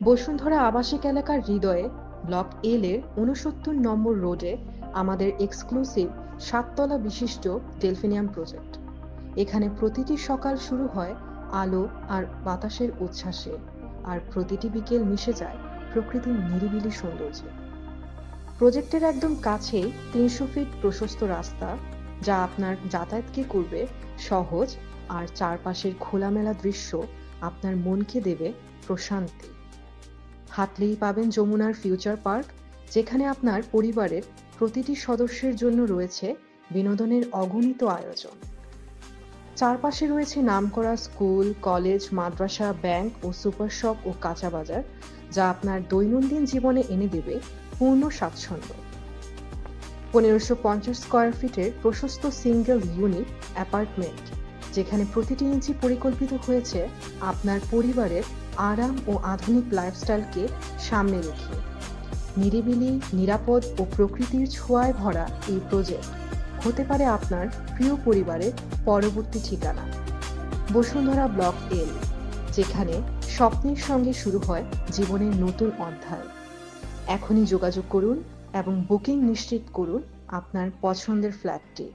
বসুন্ধরা আবাসিক এলাকার হৃদয়ে ব্লক এল এর ৬৯ নম্বর রোডে আমাদের এক্সক্লুসিভ ৭ তলা বিশিষ্ট ডেলফিনিয়াম প্রজেক্ট। এখানে প্রতিটি সকাল শুরু হয় আলো আর বাতাসের উচ্ছ্বাসে, আর প্রতিটি বিকেল মিশে যায় প্রকৃতির নিরিবিলি সৌন্দর্যে। প্রজেক্টের একদম কাছেই ৩০০ ফিট প্রশস্ত রাস্তা, যা আপনার যাতায়াতকে করবে সহজ, আর চারপাশের খোলামেলা দৃশ্য আপনার মনকে দেবে প্রশান্তি। হাঁটলেই পাবেন যমুনার ফিউচার পার্ক, যেখানে আপনার পরিবারের প্রতিটি সদস্যের জন্য রয়েছে বিনোদনের অগণিত আয়োজন। চারপাশে রয়েছে নামকরা স্কুল, কলেজ, মাদ্রাসা, ব্যাংক ও সুপার শপ ও কাঁচা বাজার, যা আপনার দৈনন্দিন জীবনে এনে দেবে পূর্ণ স্বাচ্ছন্দ্য। ১৫৫০ স্কয়ার ফিটের প্রশস্ত সিঙ্গেল ইউনিট অ্যাপার্টমেন্ট, যেখানে প্রতিটি ইঞ্চি পরিকল্পিত হয়েছে আপনার পরিবারের আরাম ও আধুনিক লাইফস্টাইলকে সামনে রেখে। নিরিবিলি, নিরাপদ ও প্রকৃতির ছোঁয়ায় ভরা এই প্রজেক্ট হতে পারে আপনার প্রিয় পরিবারের পরবর্তী ঠিকানা। বসুন্ধরা ব্লক এল, যেখানে স্বপ্নের সঙ্গে শুরু হয় জীবনের নতুন অধ্যায়। এখনই যোগাযোগ করুন এবং বুকিং নিশ্চিত করুন আপনার পছন্দের ফ্ল্যাটটি।